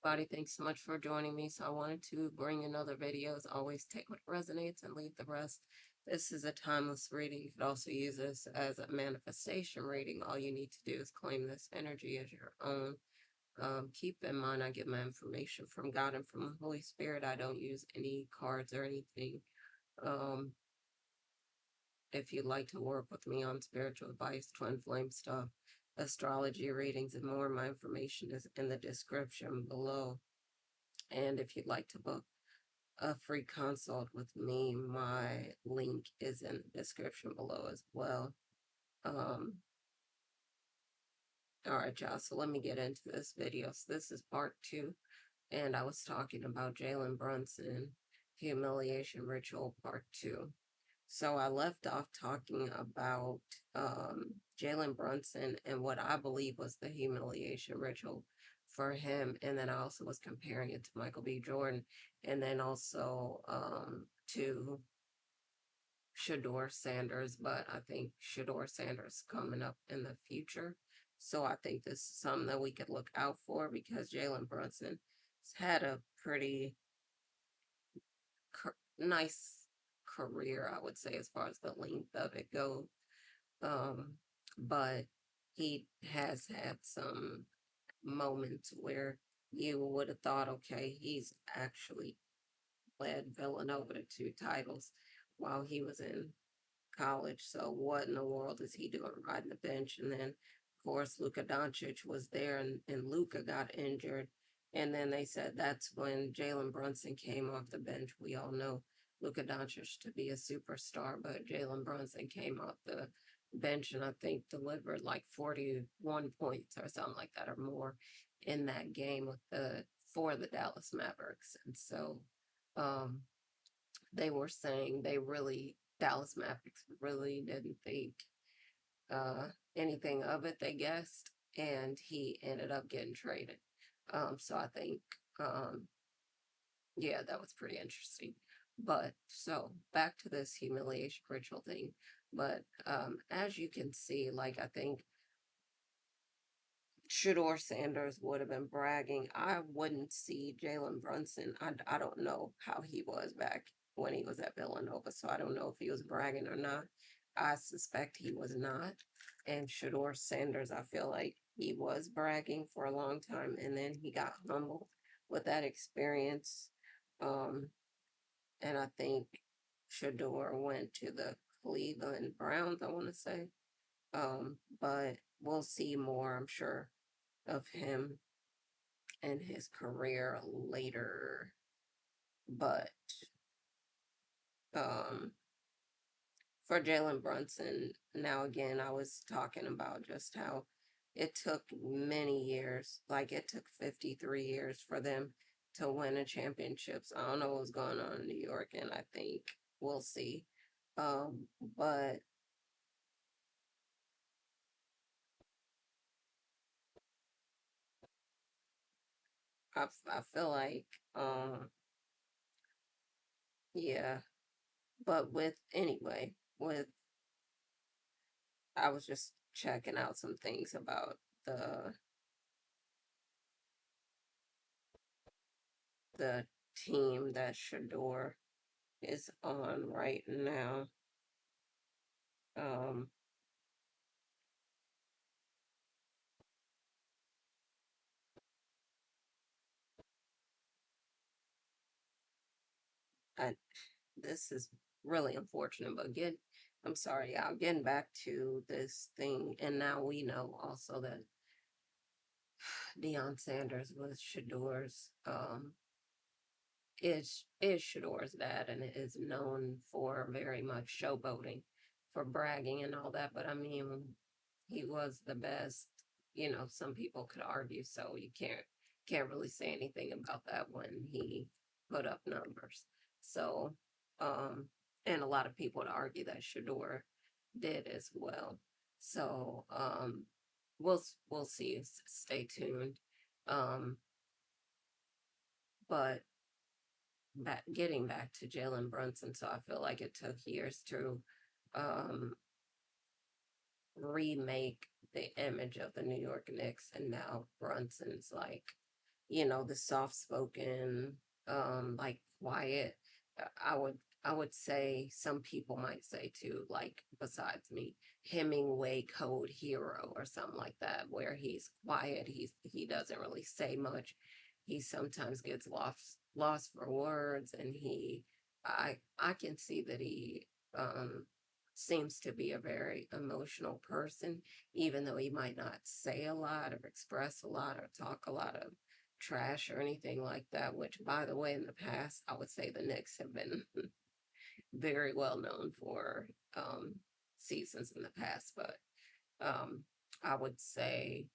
everybody. Thanks so much for joining me. So I wanted to bring another video. As always, take what resonates and leave the rest. This is a timeless reading. You could also use this as a manifestation reading. All you need to do is claim this energy as your own. Keep in mind, I get my information from God and from the Holy Spirit. I don't use any cards or anything. If you'd like to work with me on spiritual advice, twin flame stuff, astrology readings, and more, my information is in the description below. And if you'd like to book a free consult with me, my link is in the description below as well. All right, y'all, so let me get into this video. So this is part 2, and I was talking about Jalen Brunson Humiliation Ritual part 2. So I left off talking about Jalen Brunson and what I believe was the humiliation ritual for him. And then I also was comparing it to Michael B. Jordan, and then also to Shador Sanders. But I think Shador Sanders coming up in the future. So I think this is something that we could look out for, because Jalen Brunson has had a pretty nice career, I would say, as far as the length of it goes. But he has had some moments where you would have thought, okay, he's actually led Villanova to 2 titles while he was in college. So what in the world is he doing riding the bench? And then, of course, Luka Doncic was there, and Luka got injured. And then they said that's when Jalen Brunson came off the bench. We all know Luka Doncic to be a superstar, but Jalen Brunson came off the bench and I think delivered like 41 points or something like that or more in that game for the Dallas Mavericks. And so they were saying Dallas Mavericks really didn't think anything of it, they guessed, and he ended up getting traded. So I think, yeah, that was pretty interesting. But so back to this humiliation ritual thing. But as you can see, like, I think Shador Sanders would have been bragging. I wouldn't see Jalen Brunson. I don't know how he was back when he was at Villanova, so I don't know if he was bragging or not. I suspect he was not. And Shador Sanders, I feel like he was bragging for a long time, and then he got humbled with that experience. Um, and I think Shador went to the Cleveland Browns, I want to say. But we'll see more, I'm sure, of him and his career later. But um for Jalen Brunson, now again, I was talking about just how it took many years, like it took 53 years for them to win a championship. So I don't know what's going on in New York, and I think we'll see. But I feel like yeah, but with I was just checking out some things about the team that Shador is on right now. Um, I This is really unfortunate, but again, I'm sorry, y'all. Getting back to this thing, and now we know also that Deion Sanders was Shador's is Shador's dad, and is known for very much showboating, for bragging and all that. But I mean, he was the best. You know, some people could argue, so you can't really say anything about that when he put up numbers. So, and a lot of people would argue that Shador did as well. So, we'll see. Stay tuned. Um, but getting back to Jalen Brunson, so I feel like it took years to um, remake the image of the New York Knicks, and now Brunson's like the soft spoken, like quiet. I would I would say some people might say too, like besides me, Hemingway code hero or something like that, where he's quiet, he doesn't really say much. He sometimes gets lost for words, and I can see that he um seems to be a very emotional person, even though he might not say a lot or express a lot or talk a lot of trash or anything like that, which, by the way, in the past, I would say the Knicks have been very well known for seasons in the past. But um, I would say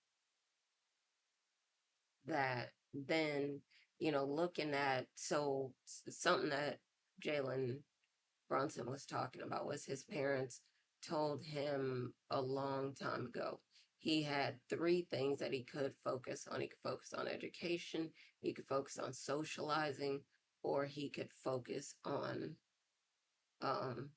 that then, looking at, something that Jalen Brunson was talking about was his parents told him a long time ago. He had three things that he could focus on. He could focus on education, he could focus on socializing, or he could focus on um,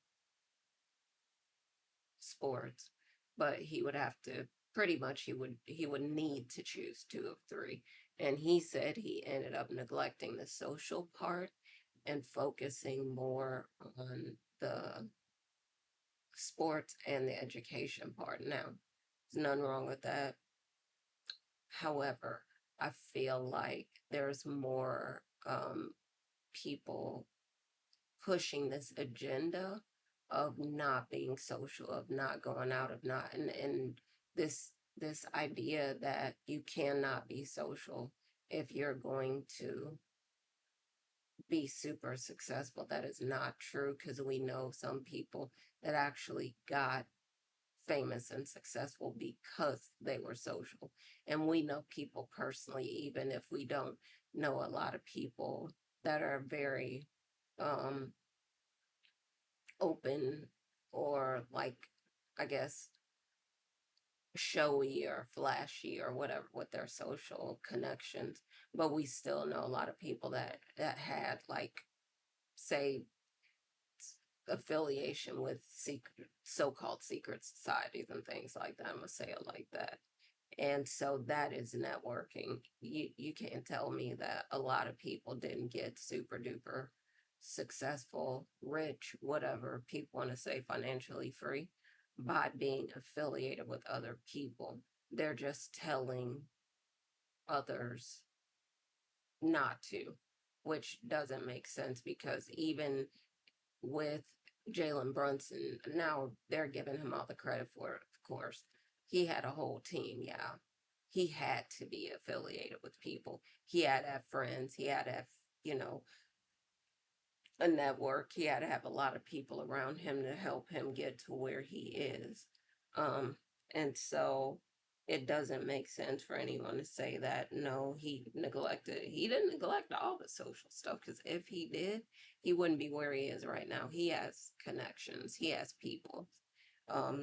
sports. But he would have to pretty much he would need to choose two of three. And he said he ended up neglecting the social part and focusing more on the sports and the education part. Now, there's nothing wrong with that. However, I feel like there's more people pushing this agenda of not being social, of not going out, of not, and this idea that you cannot be social if you're going to be super successful. That is not true, because we know some people that actually got famous and successful because they were social. And we know people personally, even if we don't know a lot of people that are very um, open, or like, I guess, showy or flashy or whatever with their social connections. But we still know a lot of people that had, like, say, affiliation with secret so-called secret societies and things like that. I'm gonna say it like that. And so that is networking. You can't tell me that a lot of people didn't get super duper successful, rich, whatever people want to say, financially free by being affiliated with other people. They're just telling others not to, which doesn't make sense, because even with Jalen Brunson, now they're giving him all the credit for it, of course. He had a whole team, yeah. He had to be affiliated with people. He had to have friends. He had to have, you know, a network. He had to have a lot of people around him to help him get to where he is. Um, and so it doesn't make sense for anyone to say that no, he neglected. He didn't neglect all the social stuff, because if he did, he wouldn't be where he is right now. He has connections. He has people.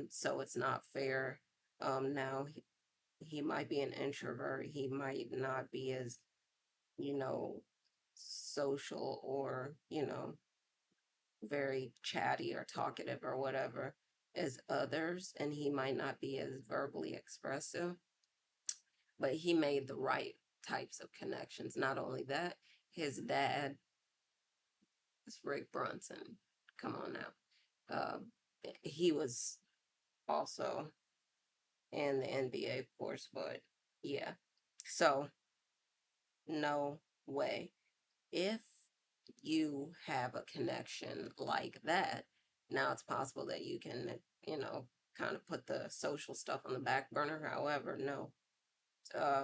So it's not fair. Now he might be an introvert. He might not be as, you know, social, or, very chatty or talkative or whatever as others, and he might not be as verbally expressive, but he made the right types of connections. Not only that, his dad is Rick Brunson. Come on now. He was also in the NBA, of course, but yeah. So, no way. If you have a connection like that, now it's possible that you can, kind of put the social stuff on the back burner. However, no,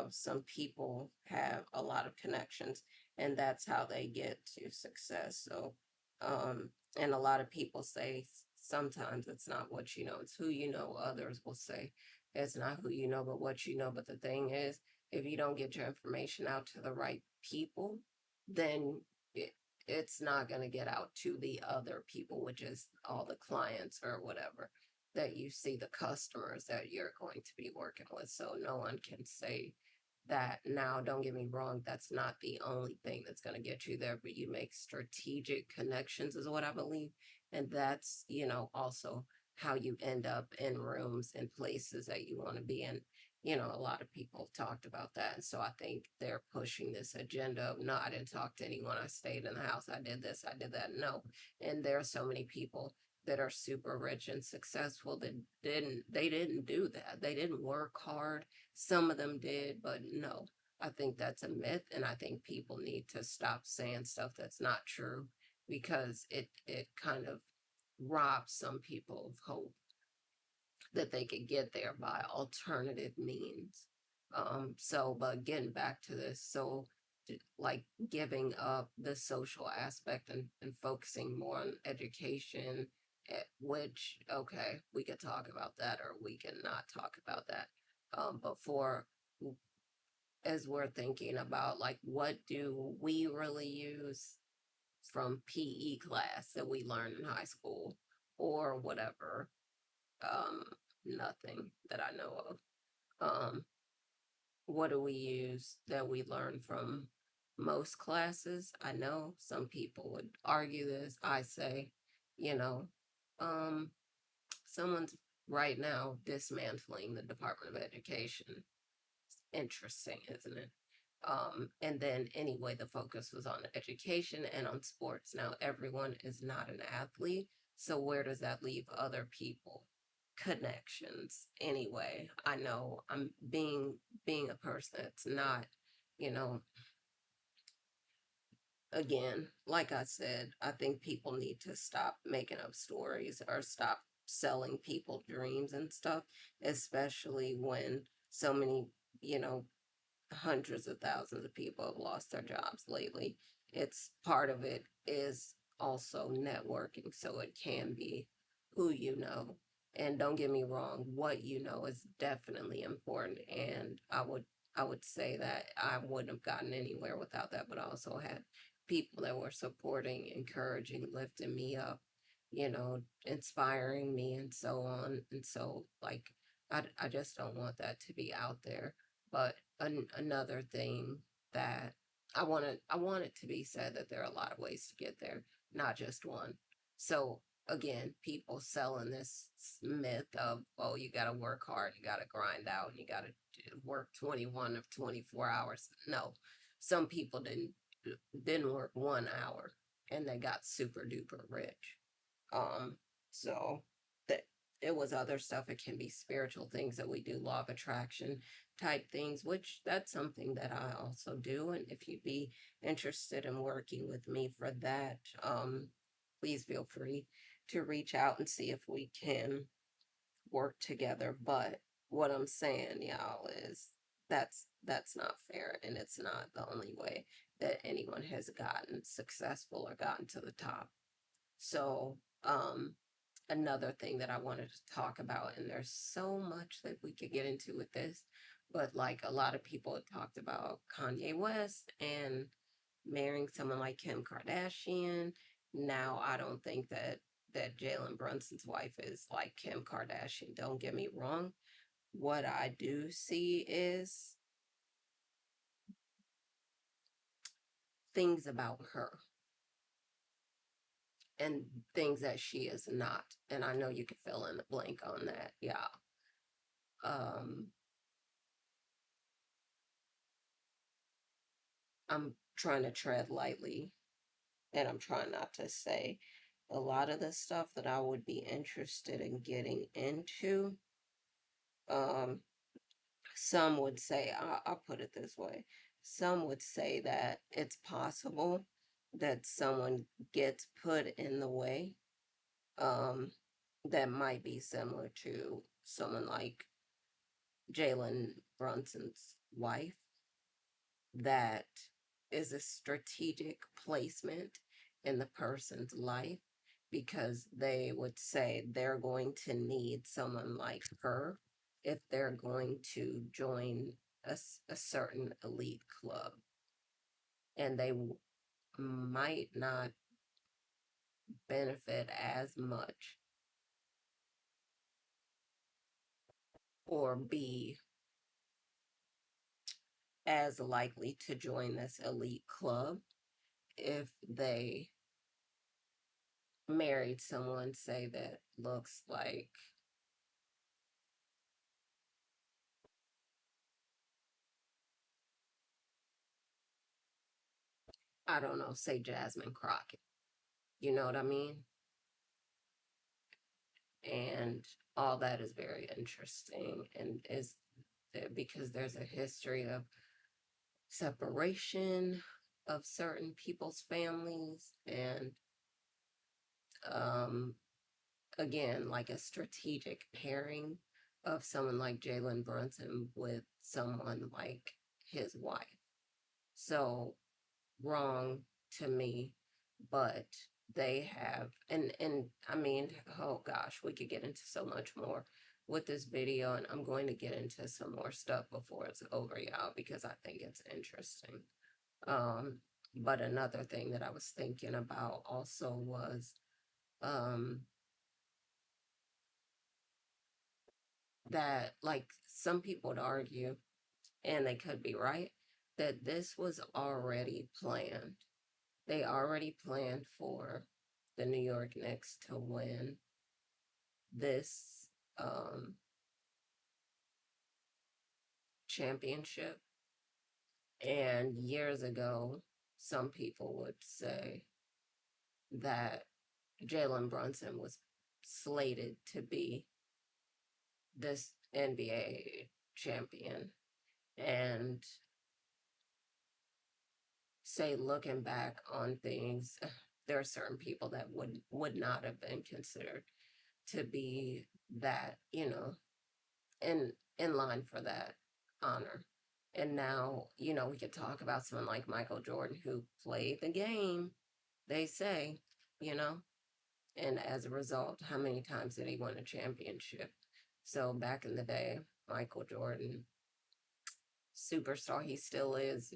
some people have a lot of connections, and that's how they get to success. So, and a lot of people say sometimes it's not what you know, it's who you know. Others will say it's not who you know, but what you know. But the thing is, if you don't get your information out to the right people, then it's not going to get out to the other people, which is all the clients or whatever that you see, the customers that you're going to be working with. So no one can say that. Now, don't get me wrong, that's not the only thing that's going to get you there, but you make strategic connections, is what I believe. And that's, also how you end up in rooms and places that you want to be in. a lot of people talked about that. And so I think they're pushing this agenda of, no, I didn't talk to anyone. I stayed in the house. I did this. I did that. No. And there are so many people that are super rich and successful that they didn't do that. They didn't work hard. Some of them did, but no. I think that's a myth, and I think people need to stop saying stuff that's not true because it kind of robs some people of hope that they could get there by alternative means. But getting back to this, so like giving up the social aspect and focusing more on education, which, okay, we could talk about that or we can not talk about that. But as we're thinking about like what do we really use from PE class that we learned in high school or whatever, um, nothing that I know of. What do we use that we learn from most classes? I know some people would argue this. I say, you know, um, someone's right now dismantling the Department of Education. Interesting, isn't it? And then anyway, the focus was on education and on sports. Now, everyone is not an athlete, so where does that leave other people? Connections. Anyway, I know I'm being a person that's not, you know, again, like I said, I think people need to stop making up stories or stop selling people dreams and stuff, especially when so many, you know, hundreds of thousands of people have lost their jobs lately. It's part of it is also networking, so it can be who you know. And don't get me wrong, what you know is definitely important. And I would say that I wouldn't have gotten anywhere without that, but I also had people that were supporting, encouraging, lifting me up, inspiring me and so on. And so like I just don't want that to be out there. But another thing that I want it to be said that there are a lot of ways to get there, not just one. So again, people selling this myth of, oh, you got to work hard, you got to grind out, you got to work 21 of 24 hours. No, some people didn't work 1 hour and they got super duper rich. Um, so that it was other stuff. It can be spiritual things that we do, law of attraction type things, which that's something that I also do. And if you'd be interested in working with me for that, please feel free to reach out and see if we can work together. But what I'm saying, y'all, is that's not fair, and it's not the only way that anyone has gotten successful or gotten to the top. So, another thing that I wanted to talk about, and there's so much that we could get into with this, but like a lot of people have talked about Kanye West and marrying someone like Kim Kardashian. Now, I don't think that Jalen Brunson's wife is like Kim Kardashian. Don't get me wrong. What I do see is things about her and things that she is not. And I know you can fill in the blank on that. Yeah. Um, I'm trying to tread lightly and I'm trying not to say a lot of the stuff that I would be interested in getting into. Um, some would say, I'll put it this way, some would say that it's possible that someone gets put in the way, um, that might be similar to someone like Jalen Brunson's wife, that is a strategic placement in the person's life because they would say they're going to need someone like her if they're going to join a certain elite club. And they might not benefit as much or be as likely to join this elite club if they married someone, say, that looks like I don't know, say Jasmine Crockett. You know what I mean? And all that is very interesting and is because there's a history of separation of certain people's families and um again like a strategic pairing of someone like Jalen Brunson with someone like his wife. So wrong to me, but they have and I mean, oh gosh, we could get into so much more with this video, and I'm going to get into some more stuff before it's over, y'all, because I think it's interesting. Um, but another thing that I was thinking about also was um that like some people would argue, and they could be right, that this was already planned. They already planned for the New York Knicks to win this championship. And years ago, some people would say that Jalen Brunson was slated to be this NBA champion. And say, looking back on things, there are certain people that would not have been considered to be that, in line for that honor. And now, we could talk about someone like Michael Jordan who played the game, they say, you know, and as a result, how many times did he win a championship? So back in the day, Michael Jordan, superstar he still is,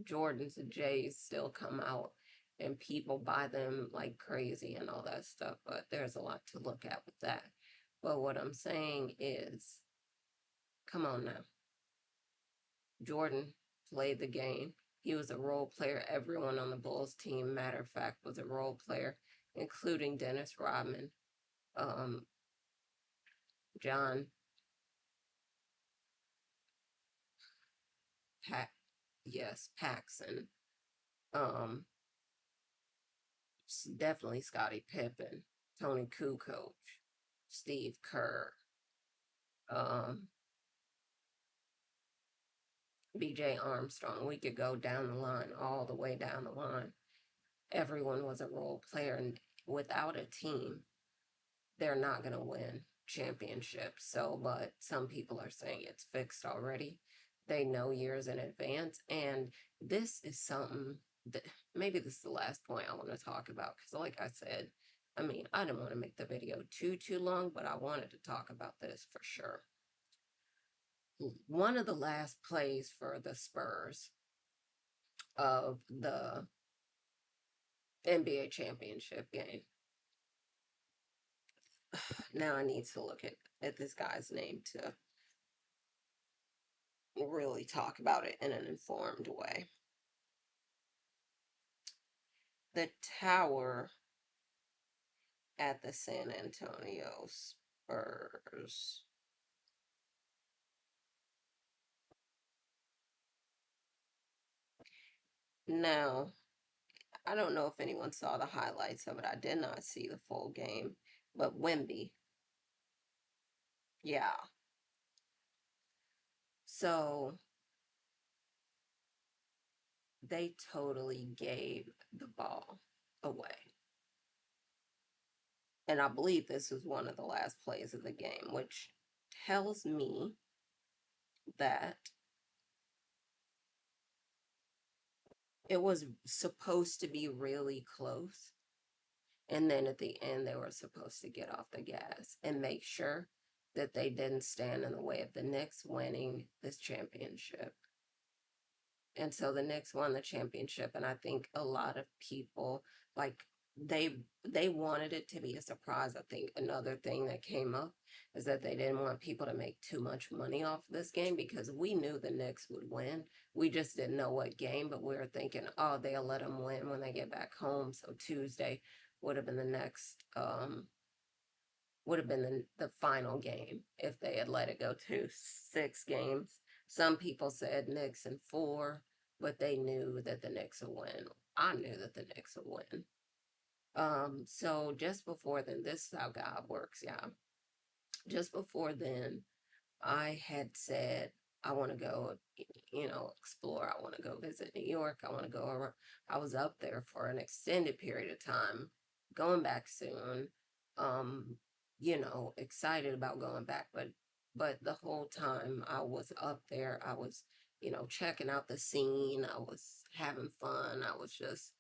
Jordans and J's still come out and people buy them like crazy and all that stuff, but there's a lot to look at with that. But what I'm saying is, come on now. Jordan played the game. He was a role player. Everyone on the Bulls team, matter of fact, was a role player, including Dennis Rodman, um, John Pack, yes, Paxson, um, definitely Scottie Pippen, Tony Kukoc, Steve Kerr, um, B.J. Armstrong. We could go down the line, all the way down the line. Everyone was a role player, and without a team, they're not going to win championships. So, but some people are saying it's fixed already. They know years in advance. And this is something that maybe this is the last point I want to talk about. Because, like I said, I mean, I didn't want to make the video too long, but I wanted to talk about this for sure. One of the last plays for the Spurs of the NBA championship game. Now I need to look at this guy's name to really talk about it in an informed way. The tower at the San Antonio Spurs. Now, I don't know if anyone saw the highlights of it. I did not see the full game, but Wemby, yeah. So they totally gave the ball away. And I believe this was one of the last plays of the game, which tells me that it was supposed to be really close. And then at the end, they were supposed to get off the gas and make sure that they didn't stand in the way of the Knicks winning this championship. And so the Knicks won the championship, and I think a lot of people like they wanted it to be a surprise. I think another thing that came up is that they didn't want people to make too much money off this game because we knew the Knicks would win. We just didn't know what game, but we were thinking, oh, they'll let them win when they get back home. So Tuesday would have been the next would have been the final game if they had let it go to 6 games. Some people said Knicks in 4. but they knew that the Knicks would win. I knew that the Knicks would win. So just before then, this is how God works, yeah. Just before then, I had said, I want to go, explore. I want to go visit New York. I want to go around. I was up there for an extended period of time, going back soon. Um, excited about going back, but the whole time I was up there, I was, checking out the scene. I was having fun. I was just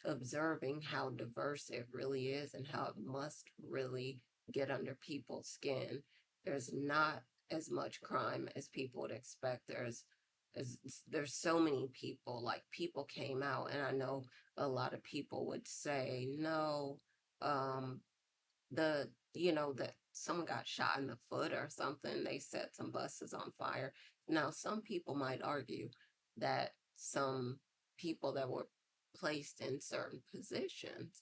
observing how diverse it really is and how it must really get under people's skin. There's not as much crime as people would expect. As, there's so many people, like people came out, and I know a lot of people would say, no, um, that someone got shot in the foot or something. They set some buses on fire. Now, some people might argue that some people that were placed in certain positions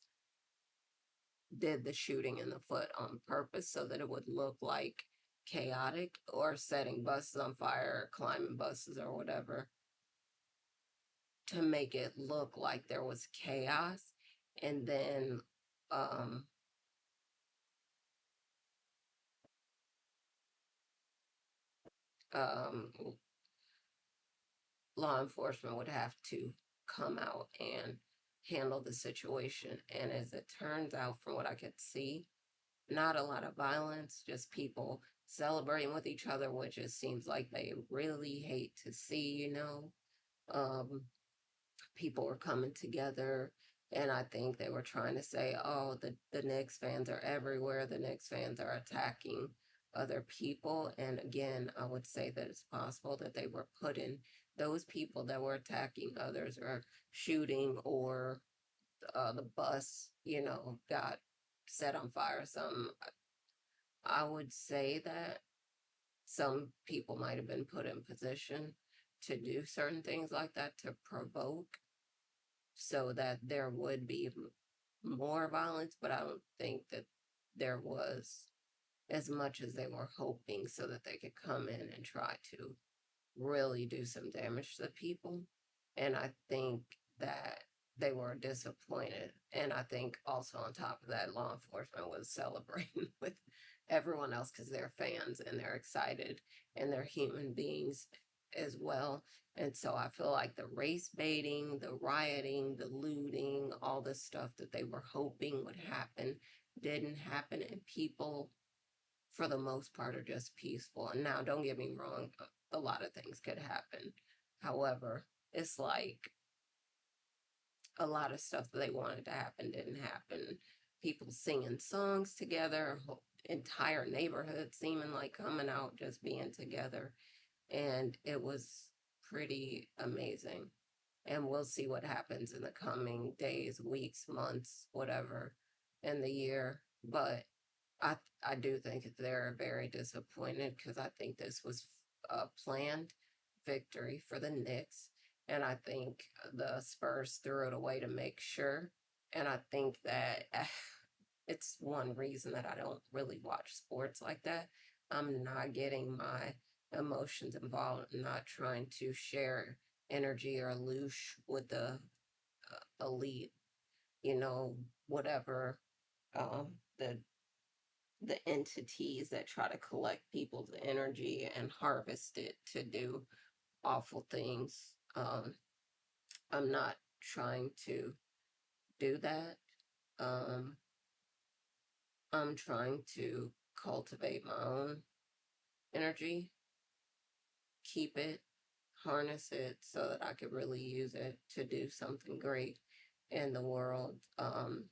did the shooting in the foot on purpose so that it would look like chaotic, or setting buses on fire, or climbing buses or whatever, to make it look like there was chaos. And then um um law enforcement would have to come out and handle the situation. And as it turns out, from what I could see, not a lot of violence, just people celebrating with each other, which it seems like they really hate to see. Um, People were coming together, and I think they were trying to say, oh, the Knicks fans are everywhere. The Knicks fans are attacking other people. And again, I would say that it's possible that they were putting those people that were attacking others or shooting, or the bus, got set on fire or something. I would say that some people might have been put in position to do certain things like that to provoke, so that there would be more violence, but I don't think that there was as much as they were hoping, so that they could come in and try to really do some damage to people. And I think that they were disappointed. And I think also on top of that, law enforcement was celebrating with everyone else because they're fans and they're excited and they're human beings as well. And so I feel like the race baiting, the rioting, the looting, all the stuff that they were hoping would happen didn't happen. And people, for the most part, are just peaceful. And now, don't get me wrong, a lot of things could happen. However, it's like a lot of stuff that they wanted to happen didn't happen. People singing songs together, entire neighborhood seeming like coming out, just being together. And it was pretty amazing. And we'll see what happens in the coming days, weeks, months, whatever, in the year. But I I do think they're very disappointed, because I think this was a planned victory for the Knicks, and I think the Spurs threw it away to make sure. And I think that it's one reason that I don't really watch sports like that. I'm not getting my emotions involved. I'm not trying to share energy or loosh with the elite, whatever, the entities that try to collect people's energy and harvest it to do awful things. I'm not trying to do that. Um, I'm trying to cultivate my own energy, keep it, harness it so that I could really use it to do something great in the world.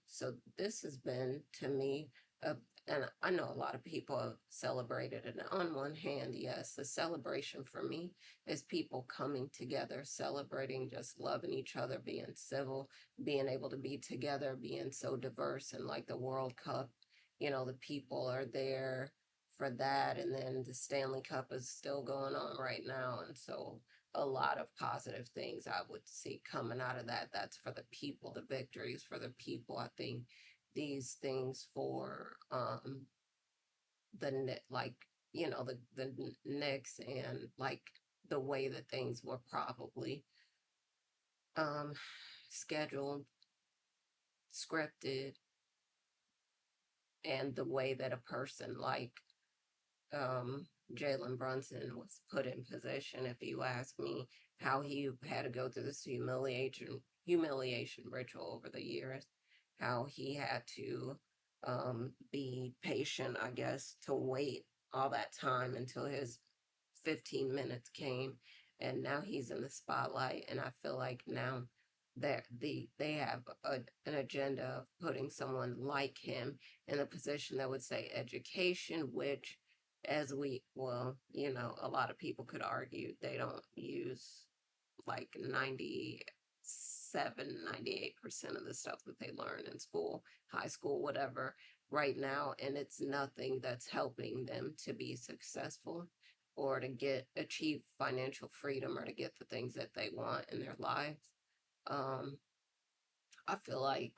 So this has been, to me, a, and I know a lot of people have celebrated it. And on one hand, yes, the celebration for me is people coming together, celebrating, just loving each other, being civil, being able to be together, being so diverse. And like the World Cup, the people are there for that. And then the Stanley Cup is still going on right now. And so a lot of positive things I would see coming out of that. That's for the people, the victories for the people. I think these things for like, the Knicks, and like the way that things were probably um, scheduled, scripted, and the way that a person like Jalen Brunson was put in position, if you ask me, how he had to go through this humiliation ritual over the years, how he had to be patient, I guess, to wait all that time until his 15 minutes came, and now he's in the spotlight. And I feel like now that they have an agenda of putting someone like him in a position that would say education, which, as we, well, a lot of people could argue they don't use like 98% of the stuff that they learn in school, high school, whatever, right now. And it's nothing that's helping them to be successful or to achieve financial freedom or to get the things that they want in their lives. Um, I feel like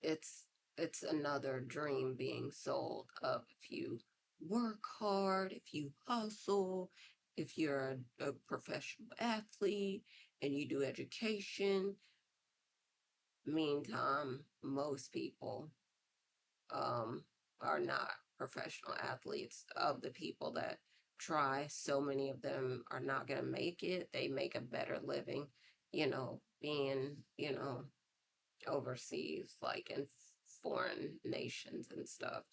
it's it's another dream being sold of, if you work hard, if you hustle, if you're a professional athlete and you do education. Meantime, most people um, are not professional athletes. Of the people that try, so many of them are not going to make it. They make a better living, being, overseas, like in foreign nations and stuff.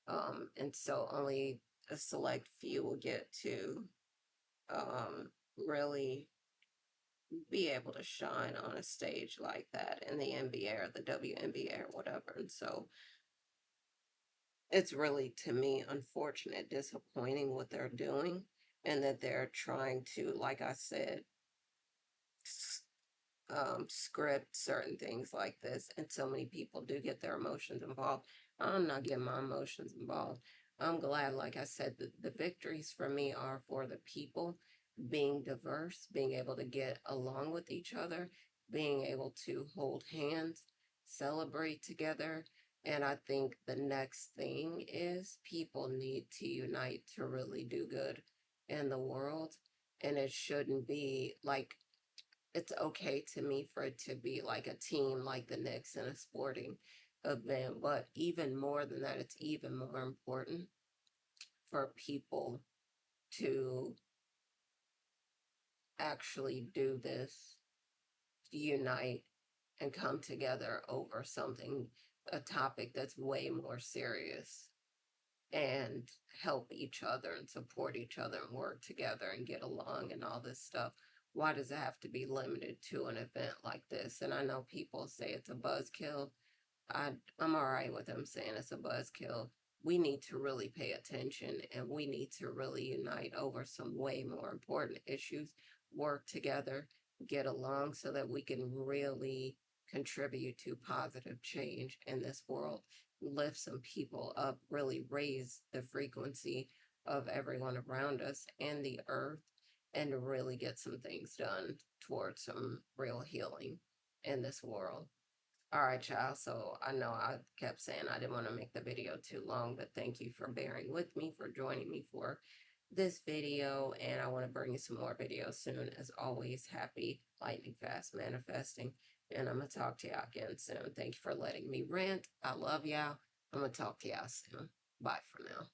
And so only a select few will get to really be able to shine on a stage like that in the NBA or the WNBA or whatever. And so it's really, to me, unfortunate, disappointing what they're doing, and that they're trying to, like I said, script certain things like this, and so many people do get their emotions involved. I'm not getting my emotions involved. I'm glad, like I said, the victories for me are for the people being diverse, being able to get along with each other, being able to hold hands, celebrate together. And I think the next thing is people need to unite to really do good in the world. And it shouldn't be like, it's okay to me for it to be like a team like the Knicks in a sporting event, but even more than that, it's even more important for people to actually do this, unite, and come together over something, a topic that's way more serious, and help each other and support each other and work together and get along and all this stuff. Why does it have to be limited to an event like this? And I know people say it's a buzzkill. I'm all right with them saying it's a buzzkill. We need to really pay attention, and we need to really unite over some way more important issues, work together, get along so that we can really contribute to positive change in this world, lift some people up, really raise the frequency of everyone around us and the earth, and to really get some things done towards some real healing in this world. All right, y'all. So I know I kept saying I didn't want to make the video too long, but thank you for bearing with me, for joining me for this video. And I want to bring you some more videos soon. As always, happy lightning fast manifesting. And I'm going to talk to y'all again soon. Thank you for letting me rant. I love y'all. I'm going to talk to y'all soon. Bye for now.